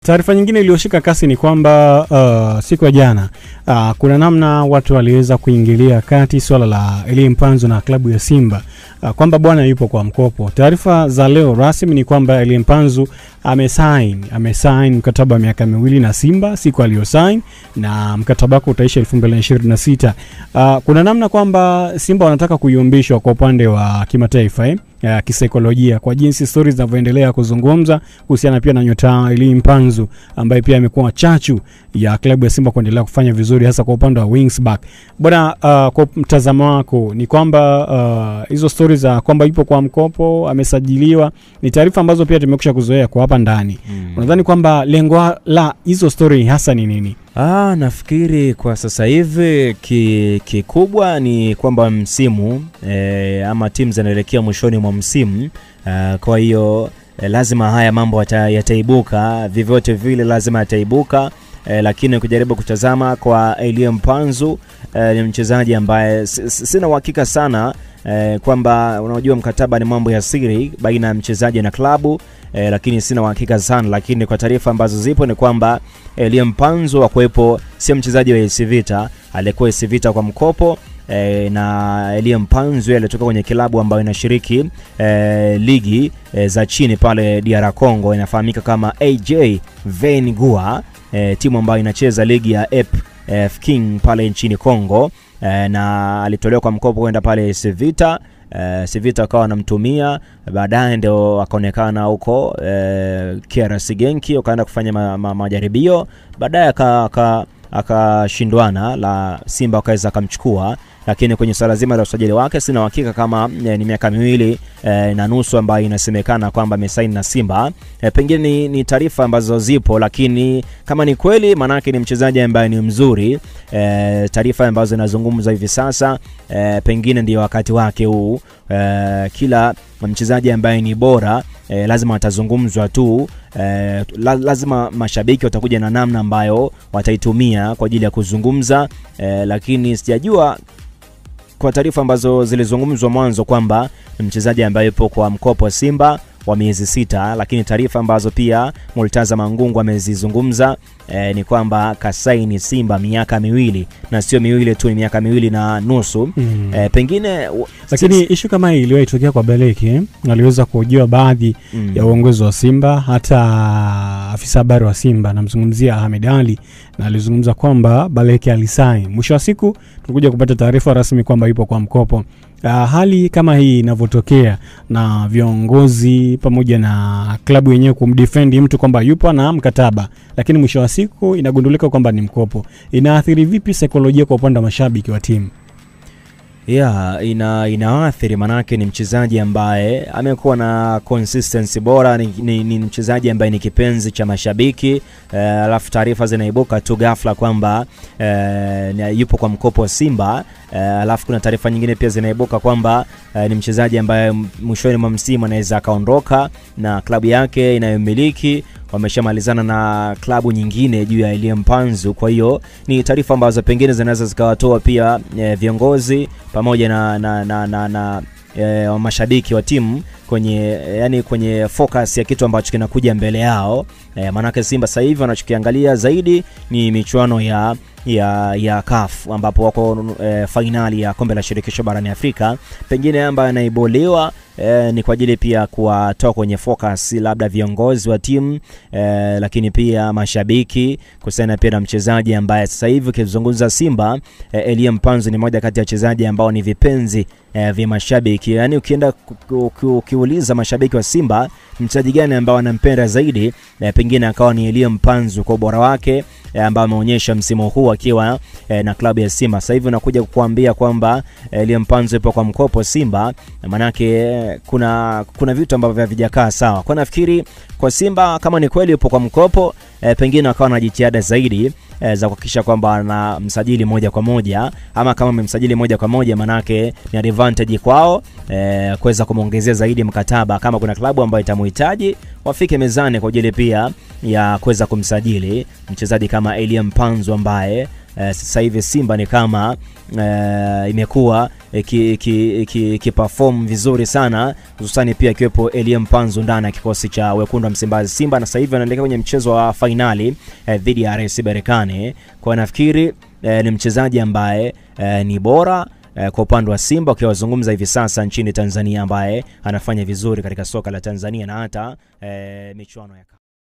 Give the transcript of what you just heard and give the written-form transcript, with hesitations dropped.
Taarifa nyingine iliyoshika kasi ni kwamba siku ya jana kuna namna watu waliweza kuingilia kati swala la Elie Mpanzu na klabu ya Simba kwamba bwana yupo kwa mkopo. Taarifa za leo rasmi ni kwamba Elie Mpanzu amesign mkataba wa miaka 2 na Simba siku aliyosign, na mkataba wake utaisha 2026. Kuna namna kwamba Simba wanataka kuiombeshwa kwa upande wa kimataifa kisaikolojia kwa jinsi stories zinavyoendelea kuzungumza kuhusiana pia na nyota Elie Mpanzu ambaye pia amekuwa chachu ya klabu ya Simba kuendelea kufanya vizuri hasa kwa upande wa wings back. Bwana, kwa mtazamo wako ni kwamba hizo stories za kwamba yupo kwa mkopo, amesajiliwa, ni taarifa ambazo pia tumekwisha kuzoea kwa hapa ndani. Unadhani kwamba lengo la hizo story hasa ni nini? Nafikiri kwa sasa hivi kikubwa ni kwamba msimu ama timu zinaelekea mwishoni mwa msimu, kwa hiyo lazima haya mambo yataibuka, vyovyote vile lazima yataibuka. Lakini kujaribu kutazama kwa Elie Mpanzu, ni mchezaji ambaye sina uhakika sana kwamba unajua mkataba ni mambo ya siri baina ya mchezaji na klabu, lakini sina uhakika sana. Lakini kwa taarifa ambazo zipo ni kwamba Elie Mpanzu akuepo, si mchezaji wa AS Vita, alikuwa AS Vita kwa mkopo. Na Elie Mpanzu alitoka kwenye klabu ambayo inashiriki ligi za chini pale DR Congo, inafahamika kama AJ Venigua, timu ambayo inacheza ligi ya F King pale nchini Congo, na alitolewa kwa mkopo kwenda pale AS Vita. Sivita akawa anamtumia, baadaye ndio akaonekana huko KRC Genki, akaenda kufanya majaribio, baadaye akashindwana la Simba akaweza kumchukua. Lakini kwenye swala zima la usajili wake sina uhakika kama ni miaka 2 na nusu ambayo inasemekana kwamba amesaini na Simba. Pengine ni taarifa ambazo zipo, lakini kama ni kweli maana yake ni mchezaji ambaye ni mzuri. Taarifa ambazo zinazungumzwa hivi sasa, pengine ndio wakati wake huu. Kila mchezaji ambaye ni bora lazima atazungumzwa tu. Lazima mashabiki watakuja na namna ambayo wataitumia kwa ajili ya kuzungumza, lakini sijajua kwa taarifa ambazo zilizungumzwa mwanzo kwamba mchezaji ambaye yupo kwa mkopo wa Simba wa miezi 6, lakini taarifa ambazo pia Multaza Mangungu amezizungumza ni kwamba kasaini Simba miaka 2, na sio 2 tu, ni miaka 2 na nusu. Pengine lakini issue kama hii iliwahi kutokea kwa Baleke, aliweza kujua baadhi ya uongozi wa Simba, hata afisa habari wa Simba namzungumzia Ahmed Ali, na alizungumza kwamba Baleke alisaini. Mwisho wa siku tulikuja kupata taarifa rasmi kwamba yupo kwa mkopo. Hali kama hii inavyotokea na viongozi pamoja na klabu yenyewe kumdefend mtu kwamba yupo na mkataba, lakini mwisho wa siku inagundulika kwamba ni mkopo, inaathiri vipi saikolojia kwa upande wa mashabiki wa timu? Inaathiri, manake ni mchezaji ambaye amekuwa na consistency bora, ni mchezaji ambaye ni kipenzi cha mashabiki. Alafu taarifa zinaibuka tu ghafla kwamba yupo kwa mkopo wa Simba. Alafu kuna taarifa nyingine pia zinaibuka kwamba ni mchezaji ambaye mwishoni mwa msimu anaweza kaondoka na klabu yake inayomiliki, wameshamalizana na klabu nyingine juu ya Elie Mpanzu. Kwa hiyo ni taarifa ambazo pengine zinaweza zikawatoa pia viongozi pamoja na mashabiki wa timu kwenye focus ya kitu ambacho kinakuja mbele yao. Manake Simba sasa hivi wanachokiangalia zaidi ni michuano ya CAF, ambapo wako finali ya kombe la shirikisho barani Afrika. Pengine ambayo anaibolewa ni kwa ajili pia kuwatoa kwenye focus labda viongozi wa timu, lakini pia mashabiki kusana pia na mchezaji ambaye sasa hivi kizungumza Simba. Elie Mpanzu ni moja kati ya wachezaji ambao ni vipenzi vya mashabiki. Yani ukienda ukiuliza mashabiki wa Simba mchezaji gani ambao anampenda zaidi, pengine akawa ni Elie Mpanzu kwa ubora wake ambao ameonyesha msimu huu akiwa na klabu ya Simba. Sasa hivi unakuja kukuambia kwamba Elie Mpanzu yupo kwa mkopo Simba, manake kuna vitu ambavyo havijakaa sawa. Kwa nafikiri kwa Simba kama ni kweli yupo kwa mkopo, pengine akawa na jitihada zaidi za kuhakikisha kwamba na msajili moja kwa moja, ama kama mmemsajili moja kwa moja manake ni advantage kwao kuweza kumuongezea zaidi mkataba. Kama kuna klabu ambayo itamhitaji, wafike mezani kwa ajili pia ya kuweza kumsajili mchezaji kama Elie Mpanzu ambaye sasa hivi Simba ni kama imekuwa ikiperform vizuri sana, hususani pia ikiwepo Elie Mpanzu ndani ya kikosi cha wekundu wa Msimbazi Simba, na sasa hivi anaelekea kwenye mchezo wa finali dhidi ya RS Berkane. Kwa nafikiri ni mchezaji ambaye ni bora kwa upande wa Simba ukiwazungumza hivi sasa nchini Tanzania, ambaye anafanya vizuri katika soka la Tanzania na hata michuano ya